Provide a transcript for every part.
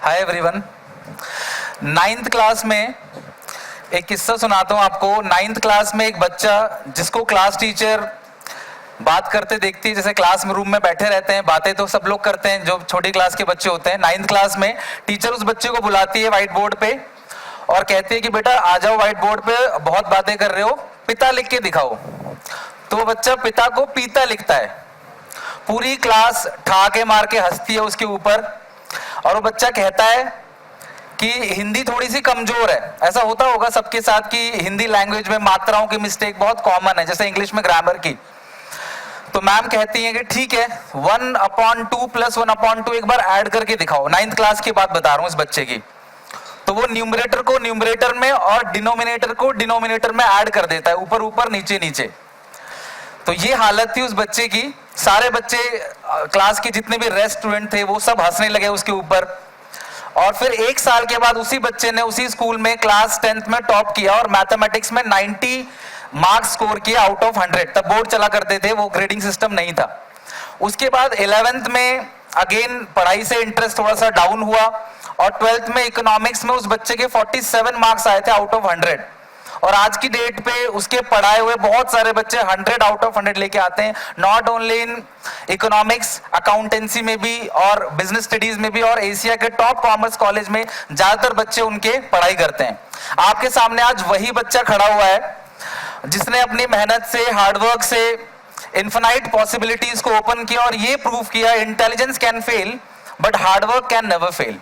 Hi everyone. 9th class में एक किस्सा सुनाता हूँ आपको। 9th क्लास में एक बच्चा जिसको क्लास टीचर बात करते देखती है, जैसे क्लास में रूम में बैठे रहते हैं, बातें तो सब लोग करते हैं जो छोटी क्लास के बच्चे होते हैं। 9th क्लास में टीचर उस बच्चे को बुलाती है व्हाइट बोर्ड पे और कहती है कि बेटा आ जाओ व्हाइट बोर्ड पे, बहुत बातें कर रहे हो, पिता लिख के दिखाओ। तो वो बच्चा पिता को पीता लिखता है। पूरी क्लास ठहाके मार के हंसती है उसके ऊपर और वो बच्चा कहता है कि हिंदी थोड़ी सी कमजोर है। ऐसा होता होगा सबके साथ कि हिंदी लैंग्वेज में मात्राओं की मिस्टेक बहुत कॉमन है, जैसे इंग्लिश में ग्रामर की। तो मैम कहती हैं कि ठीक है 1/2 + 1/2 एक बार ऐड करके दिखाओ। 9th क्लास की बात बता रहा हूँ इस बच्चे की। तो वो न्यूमरेटर को न्यूमरेटर में और डिनोमिनेटर को डिनोमिनेटर में ऐड कर देता है, ऊपर ऊपर नीचे नीचे। तो ये हालत थी उस बच्चे की। सारे बच्चे क्लास के जितने भी रेस्ट स्टूडेंट थे वो सब हंसने लगे उसके ऊपर। और फिर 1 साल के बाद उसी बच्चे ने उसी स्कूल में क्लास 10th में टॉप किया और मैथमेटिक्स में 90 मार्क्स स्कोर किया आउट ऑफ 100। तब बोर्ड चला करते थे, वो ग्रेडिंग सिस्टम नहीं था। उसके बाद 11th में अगेन पढ़ाई से इंटरेस्ट थोड़ा सा डाउन हुआ और 12th में इकोनॉमिक्स में उस बच्चे के 47 मार्क्स आए थे आउट ऑफ 100। और आज की डेट पे उसके पढ़ाए हुए बहुत सारे बच्चे 100 आउट ऑफ 100 लेके आते हैं, not only in economics, accountancy में भी और बिजनेस स्टडीज में भी, और एशिया के टॉप कॉमर्स कॉलेज में ज्यादातर बच्चे उनके पढ़ाई करते हैं। आपके सामने आज वही बच्चा खड़ा हुआ है जिसने अपनी मेहनत से, हार्डवर्क से इन्फिनाइट पॉसिबिलिटीज को ओपन किया और ये प्रूव किया intelligence can fail but hard work can never fail.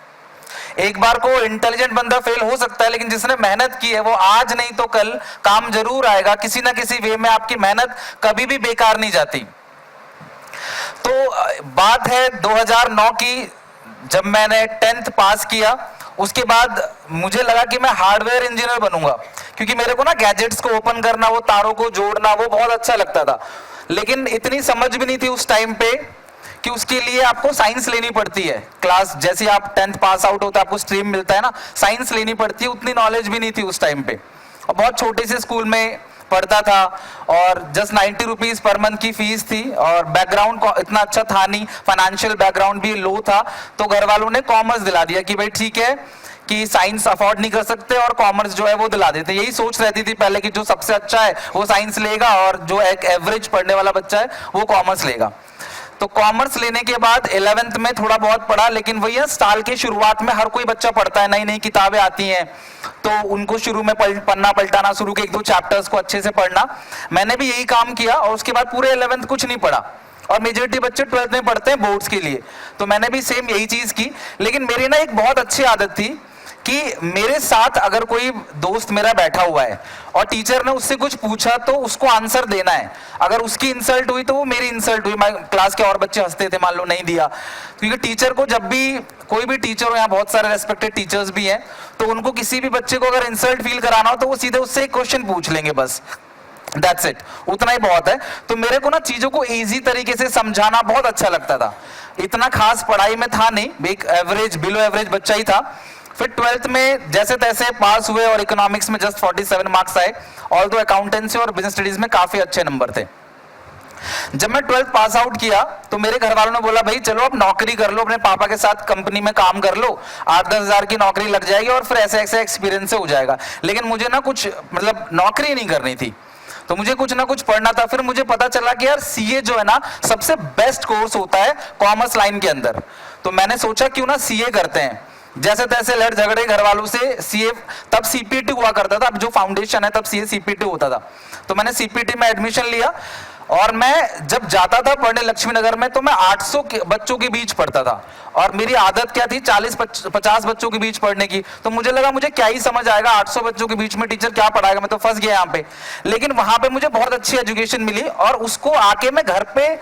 एक बार को इंटेलिजेंट बंदा फेल हो सकता है, लेकिन जिसने मेहनत की है वो आज नहीं तो कल काम जरूर आएगा। किसी ना किसी वे में आपकी मेहनत कभी भी बेकार नहीं जाती। तो बात है 2009 की, जब मैंने 10th पास किया। उसके बाद मुझे लगा कि मैं हार्डवेयर इंजीनियर बनूंगा, क्योंकि मेरे को ना गैजेट्स को ओपन करना, वो तारों को जोड़ना, वो बहुत अच्छा लगता था। लेकिन इतनी समझ भी नहीं थी उस टाइम पे कि उसके लिए आपको साइंस लेनी पड़ती है। क्लास जैसे आप 10th पास आउट होता है आपको स्ट्रीम मिलता है ना, साइंस लेनी पड़ती है। उतनी नॉलेज भी नहीं थी उस टाइम पे और बहुत छोटे से स्कूल में पढ़ता था और जस्ट 90 रुपीज पर मंथ की फीस थी और बैकग्राउंड इतना अच्छा था नहीं, फाइनेंशियल बैकग्राउंड भी लो था। तो घर वालों ने कॉमर्स दिला दिया कि भाई ठीक है कि साइंस अफोर्ड नहीं कर सकते और कॉमर्स जो है वो दिला देते। यही सोच रहती थी पहले कि जो सबसे अच्छा है वो साइंस लेगा और जो एक एवरेज पढ़ने वाला बच्चा है वो कॉमर्स लेगा। तो कॉमर्स लेने के बाद 11th में थोड़ा बहुत पढ़ा, लेकिन वही है साल के शुरुआत में हर कोई बच्चा पढ़ता है, नई नई किताबें आती हैं तो उनको शुरू में पन्ना पलटाना शुरू के 1-2 चैप्टर्स को अच्छे से पढ़ना। मैंने भी यही काम किया और उसके बाद पूरे 11th कुछ नहीं पढ़ा। और मेजॉरिटी बच्चे 12th में पढ़ते हैं बोर्ड्स के लिए, तो मैंने भी सेम यही चीज की। लेकिन मेरी ना एक बहुत अच्छी आदत थी कि मेरे साथ अगर कोई दोस्त मेरा बैठा हुआ है और टीचर ने उससे कुछ पूछा तो उसको आंसर देना है। अगर उसकी इंसल्ट हुई तो वो मेरी इंसल्ट हुई। क्लास के और बच्चे हंसते थे, मान लो नहीं दिया, क्योंकि टीचर को जब भी कोई भी टीचर हो, यहाँ बहुत सारे रेस्पेक्टेड टीचर्स भी हैं, तो उनको किसी भी बच्चे को अगर इंसल्ट फील कराना हो तो वो सीधे उससे एक क्वेश्चन पूछ लेंगे, बस दैट्स इट, उतना ही बहुत है। तो मेरे को ना चीजों को इजी तरीके से समझाना बहुत अच्छा लगता था। इतना खास पढ़ाई में था नहीं, एक एवरेज बिलो एवरेज बच्चा ही था। फिर 12th में जैसे तैसे पास हुए और इकोनॉमिक्स में जस्ट 47 मार्क्स आए, ऑल्दो अकाउंटेंसी और बिजनेस स्टडीज में काफी अच्छे नंबर थे। जब मैं 12th पास आउट किया तो मेरे घर वालों ने बोला भाई चलो अब नौकरी कर लो, अपने पापा के साथ कंपनी में काम कर लो, 8-10 हजार की नौकरी लग जाएगी और फिर ऐसे ऐसे एक्सपीरियंस से हो जाएगा। लेकिन मुझे ना कुछ मतलब नौकरी नहीं करनी थी, तो मुझे कुछ ना कुछ पढ़ना था। फिर मुझे पता चला कि यार सीए जो है ना सबसे बेस्ट कोर्स होता है कॉमर्स लाइन के अंदर। तो मैंने सोचा क्यों ना सीए करते हैं। जैसे तैसे लड़ झगड़े घर वालों से, सीए तब सीपीटी हुआ करता था, अब जो फाउंडेशन है तब सीए सीपीटी होता था। तो मैंने सीपीटी में एडमिशन लिया और मैं जब जाता था पढ़ने लक्ष्मी नगर में तो मैं 800 बच्चों के बीच पढ़ता था और मेरी आदत क्या थी 40-50 बच्चों के बीच पढ़ने की। तो मुझे लगा मुझे क्या ही समझ आएगा 800 बच्चों के बीच में टीचर क्या पढ़ाएगा, मैं तो फंस गया यहाँ पे। लेकिन वहां पे मुझे बहुत अच्छी एजुकेशन मिली और उसको आके मैं घर पे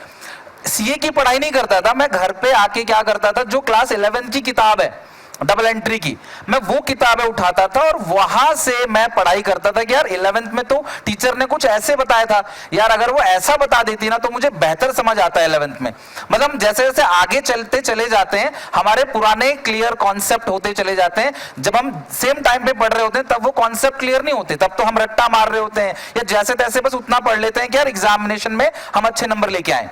सीए की पढ़ाई नहीं करता था, मैं घर पे आके क्या करता था, जो क्लास 11th की किताब है डबल एंट्री की, मैं वो किताबें उठाता था और वहां से मैं पढ़ाई करता था कि यार 11th में तो टीचर ने कुछ ऐसे बताया था, यार अगर वो ऐसा बता देती ना तो मुझे बेहतर समझ आता है 11th में। मतलब जैसे जैसे आगे चलते चले जाते हैं हमारे पुराने क्लियर कॉन्सेप्ट होते चले जाते हैं। जब हम सेम टाइम पे पढ़ रहे होते हैं तब वो कॉन्सेप्ट क्लियर नहीं होते, तब तो हम रट्टा मार रहे होते हैं या जैसे तैसे बस उतना पढ़ लेते हैं कि यार एग्जामिनेशन में हम अच्छे नंबर लेके आए।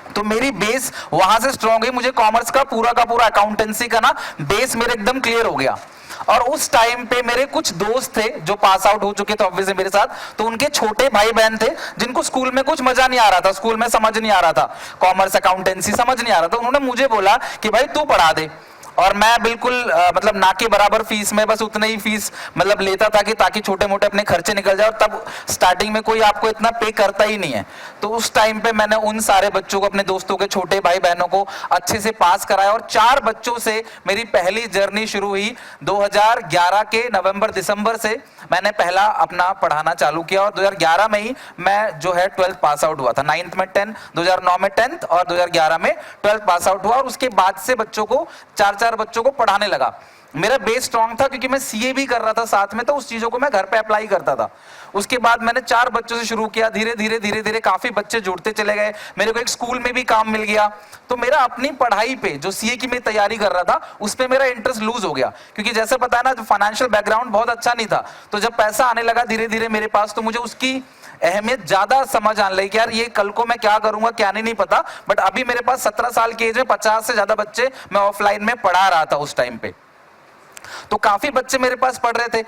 तो मेरी बेस वहां से स्ट्रांग हुई, मुझे कॉमर्स का पूरा अकाउंटेंसी का ना बेस मेरे एकदम क्लियर हो गया। और उस टाइम पे मेरे कुछ दोस्त थे जो पास आउट हो चुके थे ऑब्वियसली मेरे साथ, तो उनके छोटे भाई बहन थे जिनको स्कूल में कुछ मजा नहीं आ रहा था, स्कूल में समझ नहीं आ रहा था, कॉमर्स अकाउंटेंसी समझ नहीं आ रहा था। उन्होंने मुझे बोला कि भाई तू पढ़ा दे, और मैं बिल्कुल मतलब ना के बराबर फीस में बस उतना ही फीस मतलब लेता था कि ताकि छोटे मोटे अपने खर्चे निकल जाए, और तब स्टार्टिंग में कोई आपको इतना पे करता ही नहीं है। तो उस टाइम पे मैंने उन सारे बच्चों को, अपने दोस्तों के छोटे भाई बहनों को अच्छे से पास कराया, और 4 बच्चों से मेरी पहली जर्नी शुरू हुई। 2011 के नवंबर दिसंबर से मैंने पहला अपना पढ़ाना चालू किया, और 2011 में ही मैं जो है 12th पास आउट हुआ था। 9th में 10, 2009 में 10th और 2011 में 12th पास आउट हुआ, और उसके बाद से बच्चों को 4-4 बच्चों को पढ़ाने लगा। मेरा बेस स्ट्रांग था क्योंकि मैं सीए भी कर रहा था साथ में, तो उस चीजों को मैं घर पे अप्लाई करता था। उसके बाद मैंने 4 बच्चों से शुरू किया, धीरे धीरे काफी बच्चे जुड़ते चले गए। मेरे को एक स्कूल में भी काम मिल गया, तो मेरा अपनी पढ़ाई पे जो सीए की मैं तैयारी कर रहा था उस पे मेरा इंटरेस्ट लूज हो गया, क्योंकि जैसे पता है ना फाइनेंशियल बैकग्राउंड बहुत अच्छा नहीं था। तो जब पैसा आने लगा धीरे धीरे मेरे पास, तो मुझे उसकी अहमियत ज्यादा समझ आने लगी कि यार ये कल को मैं क्या करूंगा क्या नहीं पता। बट अभी मेरे पास 17 साल की एज में 50 से ज्यादा बच्चे मैं ऑफलाइन में पढ़ा रहा था उस टाइम पे, तो काफी बच्चे मेरे पास पढ़ रहे थे।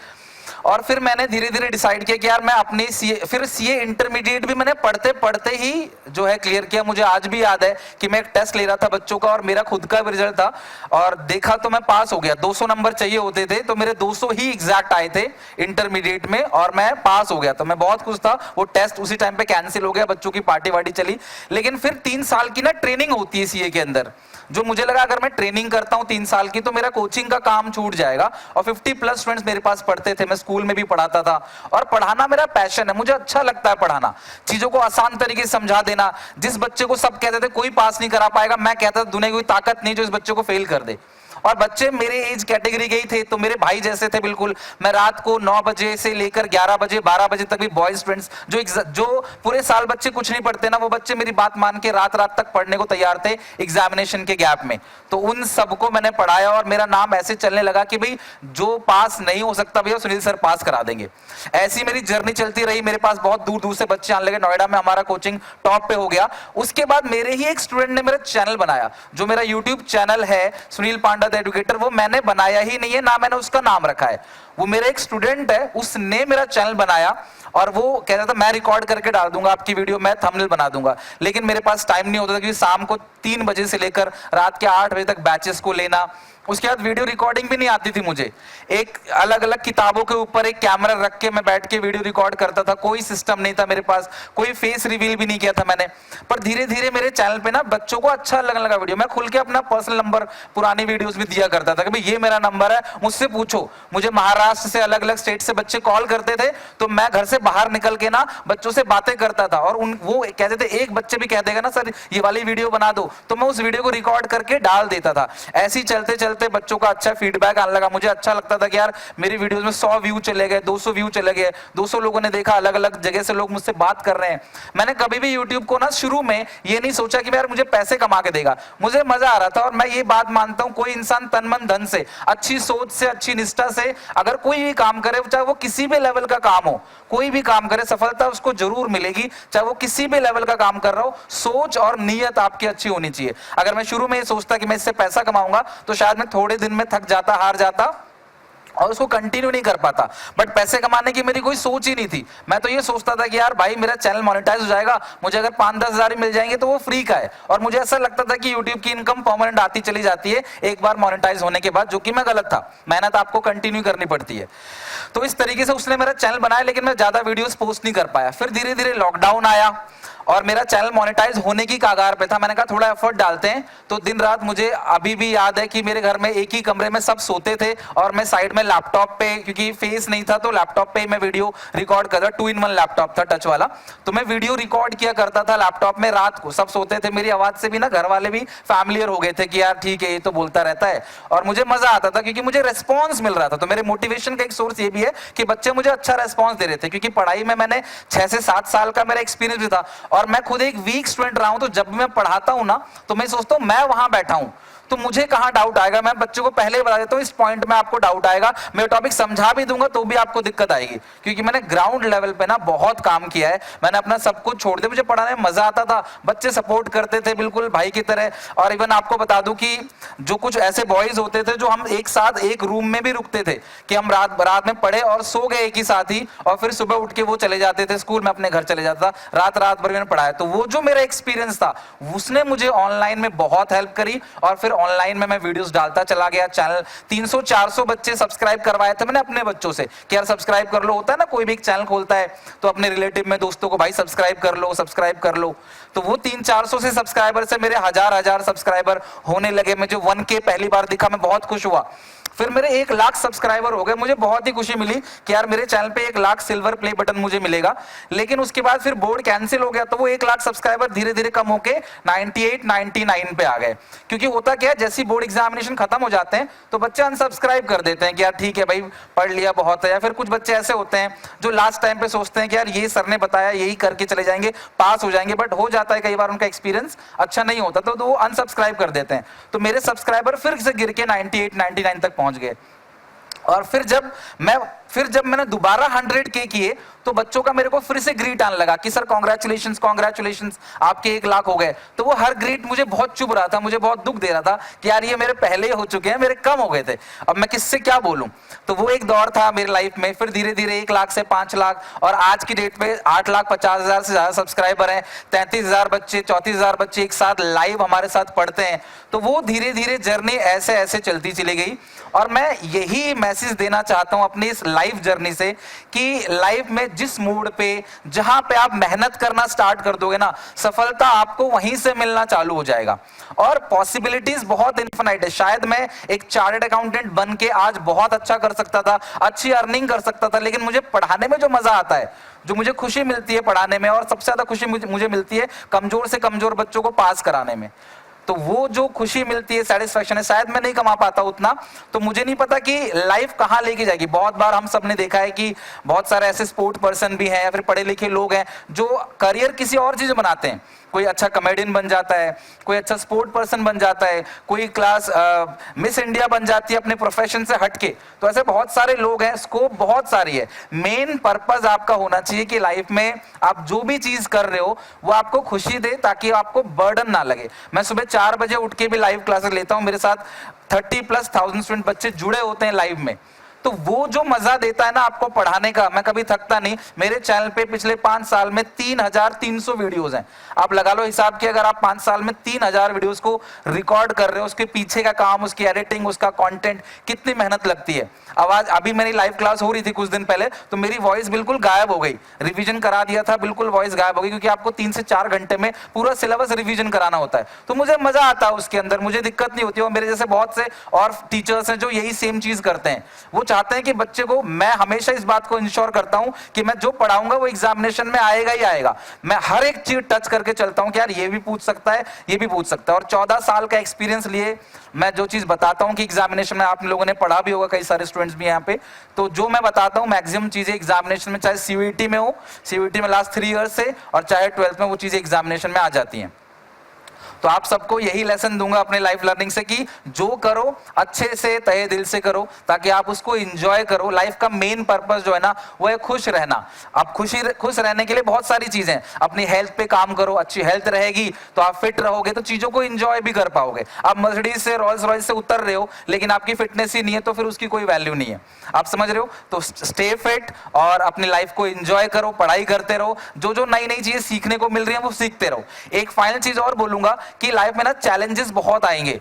और फिर मैंने धीरे धीरे डिसाइड किया कि यार मैं अपनी सीए इंटरमीडिएट भी मैंने पढ़ते पढ़ते ही जो है क्लियर किया। मुझे आज भी याद है कि मैं एक टेस्ट ले रहा था बच्चों का, और मेरा खुद का भी रिजल्ट था, और देखा तो मैं पास हो गया। 200 नंबर चाहिए होते थे, तो मेरे 200 ही एग्जैक्ट आए थे इंटरमीडिएट में, और मैं पास हो गया। तो मैं बहुत खुश था। वो टेस्ट उसी टाइम पे कैंसिल हो गया, बच्चों की पार्टी वार्टी चली। लेकिन फिर 3 साल की ना ट्रेनिंग होती है सीए के अंदर, जो मुझे लगा अगर मैं ट्रेनिंग करता हूं 3 साल की तो मेरा कोचिंग का काम छूट जाएगा। और 50+ स्टूडेंट्स मेरे पास पढ़ते थे, मैं स्कूल में भी पढ़ाता था, और पढ़ाना मेरा पैशन है, मुझे अच्छा लगता है पढ़ाना, चीजों को आसान तरीके से समझा देना। जिस बच्चे को सब कहते थे कोई पास नहीं करा पाएगा, मैं कहता था दुनिया की कोई ताकत नहीं जो इस बच्चे को फेल कर दे। और बच्चे मेरे एज कैटेगरी के ही थे, तो मेरे भाई जैसे थे बिल्कुल। मैं रात को 9 बजे से लेकर 11 बजे 12 बजे तक भी बॉयज स्टूडेंट्स जो पूरे साल बच्चे कुछ नहीं पढ़ते ना, वो बच्चे मेरी बात मान के रात रात तक पढ़ने को तैयार थे एग्जामिनेशन के गैप में। तो उन सबको मैंने पढ़ाया, और मेरा नाम ऐसे चलने लगा कि भाई जो पास नहीं हो सकता भैया सुनील सर पास करा देंगे। ऐसी मेरी जर्नी चलती रही। मेरे पास बहुत दूर दूर से बच्चे आने लगे, नोएडा में हमारा कोचिंग टॉप पे हो गया। उसके बाद मेरे ही एक स्टूडेंट ने मेरा चैनल बनाया, जो मेरा यूट्यूब चैनल है सुनील पांडा द एजुकेटर, वो मैंने बनाया ही नहीं है, ना मैंने उसका नाम रखा है। वो मेरा एक स्टूडेंट है, उसने मेरा चैनल बनाया, और वो कहता था मैं रिकॉर्ड करके डाल दूंगा आपकी वीडियो, मैं थंबनेल बना दूंगा। लेकिन मेरे पास टाइम नहीं होता था, क्योंकि शाम को 3 बजे से लेकर रात के 8 बजे तक बैचेस को लेना, उसके बाद वीडियो रिकॉर्डिंग भी नहीं आती थी मुझे। एक अलग अलग किताबों के ऊपर एक कैमरा रख के मैं बैठ के वीडियो रिकॉर्ड करता था, कोई सिस्टम नहीं था मेरे पास, कोई फेस रिवील भी नहीं किया था मैंने। पर धीरे धीरे मेरे चैनल पे ना बच्चों को अच्छा लगने लगा वीडियो। मैं खुल के अपना पर्सनल नंबर पुरानी वीडियोस भी दिया करता था कि भाई ये मेरा नंबर है, मुझसे पूछो। मुझे महाराष्ट्र से अलग अलग स्टेट से बच्चे कॉल करते थे, तो मैं घर से बाहर निकल के ना बच्चों से बातें करता था, और वो कहते थे एक बच्चे भी कह देगा ना सर ये वाली वीडियो बना दो, तो मैं उस वीडियो को रिकॉर्ड करके डाल देता था। ऐसे ही चलते चलते बच्चों का अच्छा फीडबैक आने लगा। मुझे अच्छा लगता था कि यार मेरी वीडियोस में 100 व्यू चले गए, 200 व्यू चले गए, 200 लोगों ने देखा, अलग अलग जगह से लोग मुझसे बात कर रहे हैं। मैंने कभी भी यूट्यूब को ना शुरू में ये नहीं सोचा कि यार मुझे पैसे कमा के देगा, मुझे मजा आ रहा था। और मैं ये बात मानता हूं, कोई इंसान तन मन धन से, अच्छी सोच से, अच्छी निष्ठा से अगर कोई भी काम करे, चाहे वो किसी भी लेवल का काम हो, कोई भी काम करे सफलता उसको जरूर मिलेगी, चाहे वो किसी भी लेवल का काम कर रहा हो। सोच और नीयत आपकी अच्छी होनी चाहिए। अगर मैं शुरू में ये सोचता कि मैं इससे पैसा कमाऊंगा, तो शायद मैं थोड़े दिन में थक जाता, हार जाता, और उसको कंटिन्यू नहीं कर पाता। बट पैसे कमाने की मेरी कोई सोच ही नहीं थी। मैं तो ये सोचता था कि यार भाई मेरा चैनल मोनेटाइज हो जाएगा, मुझे अगर 5-10 हज़ार मिल जाएंगे तो वो फ्री का है। और मुझे ऐसा लगता था कि यूट्यूब की इनकम परमानेंट आती चली जाती है एक बार मोनेटाइज होने के बाद, जो कि मैं गलत था। मेहनत आपको कंटिन्यू करनी पड़ती है। तो इस तरीके से उसने मेरा चैनल बनाया, लेकिन मैं ज्यादा वीडियोस पोस्ट नहीं कर पाया। फिर धीरे धीरे लॉकडाउन आया, और मेरा चैनल मोनेटाइज होने की कगार पे था। मैंने कहा थोड़ा एफर्ट डालते हैं। तो दिन रात, मुझे अभी भी याद है कि मेरे घर में एक ही कमरे में सब सोते थे, और मैं साइड में लैपटॉप पे, क्योंकि फेस नहीं था तो लैपटॉप पे मैं वीडियो रिकॉर्ड कर रहा। 2-in-1 लैपटॉप था, टच वाला, तो मैं वीडियो रिकॉर्ड किया करता था लैपटॉप में। रात को सब सोते थे, मेरी आवाज से भी ना घर वाले भी फैमिलियर हो गए थे कि यार ठीक है ये तो बोलता रहता है। और मुझे मजा आता था क्योंकि मुझे रेस्पॉन्स मिल रहा था। तो मेरे मोटिवेशन का एक सोर्स ये भी है कि बच्चे मुझे अच्छा रेस्पॉन्स दे रहे थे, क्योंकि पढ़ाई में मैंने 6 से 7 साल का मेरा एक्सपीरियंस भी था, और मैं खुद एक वीक स्टूडेंट रहा हूं। तो जब भी मैं पढ़ाता हूं ना, तो मैं सोचता हूं मैं वहां बैठा हूं, तो मुझे कहां डाउट आएगा? मैं बच्चों को पहले बता देता हूं, इस पॉइंट में आपको डाउट आएगा, मैं टॉपिक समझा भी दूंगा तो भी आपको दिक्कत आएगी, क्योंकि मैंने ग्राउंड लेवल पे ना बहुत काम किया है। मैंने अपना सब कुछ छोड़ दिया, मुझे पढ़ाने में मजा आता था, बच्चे सपोर्ट करते थे बिल्कुल भाई की तरह। और इवन आपको बता दूं कि जो कुछ ऐसे बॉयज होते थे जो हम एक साथ एक रूम में भी रुकते थे, कि हम रात में पढ़े और सो गए एक ही साथ ही, और फिर सुबह उठ के वो चले जाते थे स्कूल में, अपने घर चले जाता था, रात भर मैंने पढ़ाया। तो वो जो मेरा एक्सपीरियंस था उसने मुझे ऑनलाइन में बहुत हेल्प करी, और फिर ऑनलाइन में मैं वीडियोस डालता चला गया। चैनल 300-400 बच्चे सब्सक्राइब करवाए थे मैंने अपने बच्चों से, कि यार सब्सक्राइब कर लो। होता है ना, कोई भी एक चैनल खोलता है तो अपने रिलेटिव में दोस्तों को, भाई सब्सक्राइब कर लो, सब्सक्राइब कर लो। तो वो 300-400 से सब्सक्राइबर से मेरे हजार सब्सक्राइबर होने लगे। मुझे 1K पहली बार दिखा, मैं बहुत खुश हुआ। फिर मेरे 1 लाख सब्सक्राइबर हो गए, मुझे बहुत ही खुशी मिली कि यार मेरे चैनल पे 1 लाख सिल्वर प्ले बटन मुझे मिलेगा। लेकिन उसके बाद फिर बोर्ड कैंसिल हो गया, तो वो 1 लाख सब्सक्राइबर धीरे धीरे कम होके 98-99 पे आ गए। क्योंकि होता क्या है, जैसी बोर्ड एग्जामिनेशन खत्म हो जाते हैं तो बच्चे अनसब्सक्राइब कर देते हैं कि यार ठीक है भाई, पढ़ लिया बहुत है। या फिर कुछ बच्चे ऐसे होते हैं जो लास्ट टाइम पे सोचते हैं कि यार ये सर ने बताया यही करके चले जाएंगे, पास हो जाएंगे, बट हो जाता है कई बार उनका एक्सपीरियंस अच्छा नहीं होता, तो वो अनसब्सक्राइब कर देते हैं। तो मेरे सब्सक्राइबर फिर से गिर के 98-99 तक पहुंच गए। और फिर जब मैंने दोबारा 100K किए तो बच्चों का मेरे को फिर से ग्रीट आने लगा कि सर कॉन्ग्रेचुलेशंस आपके 1 लाख हो गए। तो वो हर ग्रीट मुझे बहुत चुभ रहा था, मुझे बहुत दुख दे रहा था कि यार ये मेरे पहले हो चुके हैं, मेरे कम हो गए थे, अब मैं किससे क्या बोलूं। तो वो एक दौर था मेरी लाइफ में। फिर धीरे धीरे 1 लाख से 5 लाख, और आज की डेट में 8,50,000 से ज्यादा सब्सक्राइबर हैं। 33,000 बच्चे, 34,000 बच्चे एक साथ लाइव हमारे साथ पढ़ते हैं। तो वो धीरे धीरे जर्नी ऐसे ऐसे चलती चली गई। और मैं यही मैसेज देना चाहता हूं अपनी इस लाइफ जर्नी से, कि लाइफ में जिस मोड पे, जहां पे आप मेहनत करना स्टार्ट कर दोगे ना, सफलता आपको वहीं से मिलना चालू हो जाएगा। और पॉसिबिलिटीज बहुत इन्फिनाइट है। शायद मैं एक चार्टर्ड अकाउंटेंट बन के आज बहुत अच्छा कर सकता था, अच्छी अर्निंग कर सकता था, लेकिन मुझे पढ़ाने में जो मजा आता है, जो मुझे खुशी मिलती है पढ़ाने में, और सबसे ज्यादा खुशी मुझे मिलती है कमजोर से कमजोर बच्चों को पास कराने में। तो वो जो खुशी मिलती है, सेटिस्फैक्शन है, शायद मैं नहीं कमा पाता उतना। तो मुझे नहीं पता कि लाइफ कहां लेके जाएगी। बहुत बार हम सब ने देखा है कि बहुत सारे ऐसे स्पोर्ट पर्सन भी हैं या फिर पढ़े लिखे लोग हैं जो करियर किसी और चीज बनाते हैं। कोई अच्छा कॉमेडियन बन जाता है, कोई अच्छा स्पोर्ट पर्सन बन जाता है, कोई क्लास मिस इंडिया बन जाती है अपने प्रोफेशन से हटके। तो ऐसे बहुत सारे लोग हैं, स्कोप बहुत सारी है। मेन पर्पस आपका होना चाहिए कि लाइफ में आप जो भी चीज कर रहे हो वो आपको खुशी दे, ताकि आपको बर्डन ना लगे। मैं सुबह 4 बजे उठ के भी लाइव क्लासेस लेता हूं, मेरे साथ 30,000+ स्टूडेंट बच्चे जुड़े होते हैं लाइव में। तो वो जो मजा देता है ना आपको पढ़ाने का, मैं कभी थकता नहीं। मेरे चैनल पे पिछले 5 साल में 3,300 वीडियोस हैं। आप लगा लो हिसाब कि अगर आप 5 साल में 3,000 वीडियोस को रिकॉर्ड कर रहे हो, उसके पीछे का काम, उसकी एडिटिंग, उसका कंटेंट, कितनी मेहनत लगती है। आवाज, अभी मेरी लाइव क्लास हो रही थी कुछ दिन पहले, तो मेरी वॉइस बिल्कुल गायब हो गई। रिवीजन करा दिया था, बिल्कुल वॉइस गायब हो गई, क्योंकि आपको 3 से 4 घंटे में पूरा सिलेबस रिवीजन कराना होता है। तो मुझे मजा आता है उसके अंदर, मुझे दिक्कत नहीं होती। और मेरे जैसे बहुत से और टीचर्स हैं जो यही सेम चीज करते हैं। वो चाहते हैं कि बच्चे को, मैं हमेशा इस बात को इंश्योर करता हूं कि मैं जो पढ़ाऊंगा वो एग्जामिनेशन में आएगा ही आएगा। मैं हर एक चीज टच करके चलता हूं कि यार ये भी पूछ सकता है, ये भी पूछ सकता है। और 14 साल का एक्सपीरियंस लिए मैं जो चीज बताता हूं कि एग्जामिनेशन में, आप लोगों ने पढ़ा भी होगा, कई सारे स्टूडेंट्स भी यहाँ पे, तो जो मैं बताता हूं मैक्सिमम चीजें एग्जामिनेशन में, चाहे सीयूईटी में हो, सीयूईटी में लास्ट 3 ईयर्स से, और चाहे 12th में, वो चीजें एग्जामिनेशन में आ जाती हैं। तो आप सबको यही लेसन दूंगा अपने लाइफ लर्निंग से कि जो करो अच्छे से तहे दिल से करो, ताकि आप उसको एंजॉय करो। लाइफ का मेन पर्पस जो है ना वो है खुश रहना। आप खुश रहने के लिए बहुत सारी चीजें, अपनी हेल्थ पे काम करो। अच्छी हेल्थ रहेगी तो आप फिट रहोगे, तो चीजों को एंजॉय भी कर पाओगे। आप मर्सिडीज से, रॉल्स रॉयस से उतर रहे हो लेकिन आपकी फिटनेस ही नहीं है, तो फिर उसकी कोई वैल्यू नहीं है। आप समझ रहे हो? तो स्टे फिट और अपनी लाइफ को एंजॉय करो, पढ़ाई करते रहो, जो जो नई नई चीजें सीखने को मिल रही है वो सीखते रहो। एक फाइनल चीज और बोलूंगा कि लाइफ में ना चैलेंजेस बहुत आएंगे।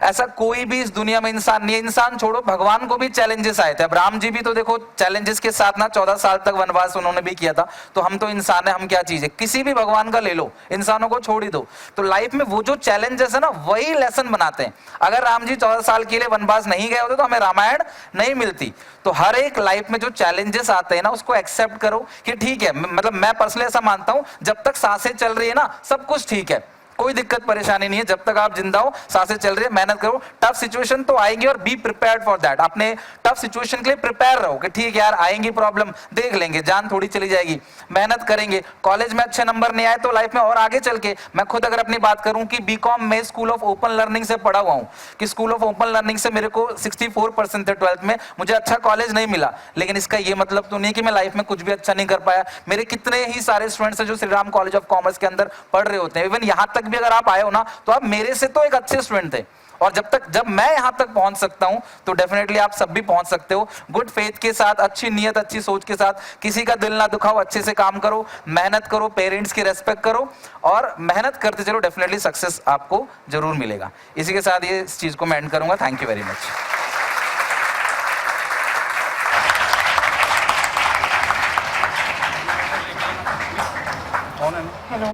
ऐसा कोई भी इस दुनिया में इंसान नहीं है, इंसान छोड़ो, भगवान को भी चैलेंजेस आए थे। अब राम जी भी तो देखो चैलेंजेस के साथ ना 14 साल तक वनवास उन्होंने भी किया था। तो हम तो इंसान है, हम क्या चीज है? किसी भी भगवान का ले लो, इंसानों को छोड़ ही दो। तो लाइफ में वो जो चैलेंजेस है ना वही लेसन बनाते हैं। अगर राम जी 14 साल के लिए वनवास नहीं गए होते तो हमें रामायण नहीं मिलती। तो हर एक लाइफ में जो चैलेंजेस आते हैं ना उसको एक्सेप्ट करो कि ठीक है, मतलब मैं पर्सनली ऐसा मानता हूं, जब तक सांसें चल रही है ना सब कुछ ठीक है, कोई दिक्कत परेशानी नहीं है, जब तक आप जिंदा हो, सांसें चल रही है, मेहनत करो। टफ सिचुएशन तो आएगी और बी प्रिपेयर्ड फॉर दैट। अपने टफ सिचुएशन के लिए प्रिपेयर रहो कि ठीक है यार आएंगी प्रॉब्लम, देख लेंगे, जान थोड़ी चली जाएगी, मेहनत करेंगे। कॉलेज में अच्छे नंबर नहीं आए तो लाइफ में और आगे चल के, मैं खुद अगर अपनी बात करूं कि बीकॉम में स्कूल ऑफ ओपन लर्निंग से पढ़ा हुआ हूं, कि स्कूल ऑफ ओपन लर्निंग से मेरे को 64% थे 12th में, मुझे अच्छा कॉलेज नहीं मिला, लेकिन इसका ये मतलब तो नहीं कि मैं लाइफ में कुछ भी अच्छा नहीं कर पाया। मेरे कितने ही सारे स्टूडेंट्स हैं जो Shri Ram college of commerce के अंदर पढ़ रहे होते हैं। इवन यहां तक भी अगर आप आए हो ना, तो आप मेरे से तो एक अच्छे स्टूडेंट थे, और जब मैं यहां तक पहुंच सकता हूं तो डेफिनेटली आप सब भी पहुंच सकते हो। गुड फेथ के साथ, अच्छी नीयत, अच्छी सोच के साथ, किसी का दिल ना दुखाओ, अच्छे से काम करो, मेहनत करो, पेरेंट्स की रेस्पेक्ट करो, और मेहनत करते चलो, डेफिनेटली सक्सेस आपको जरूर मिलेगा। इसी के साथ ये इस चीज को मैं एंड करूंगा। Thank you very much.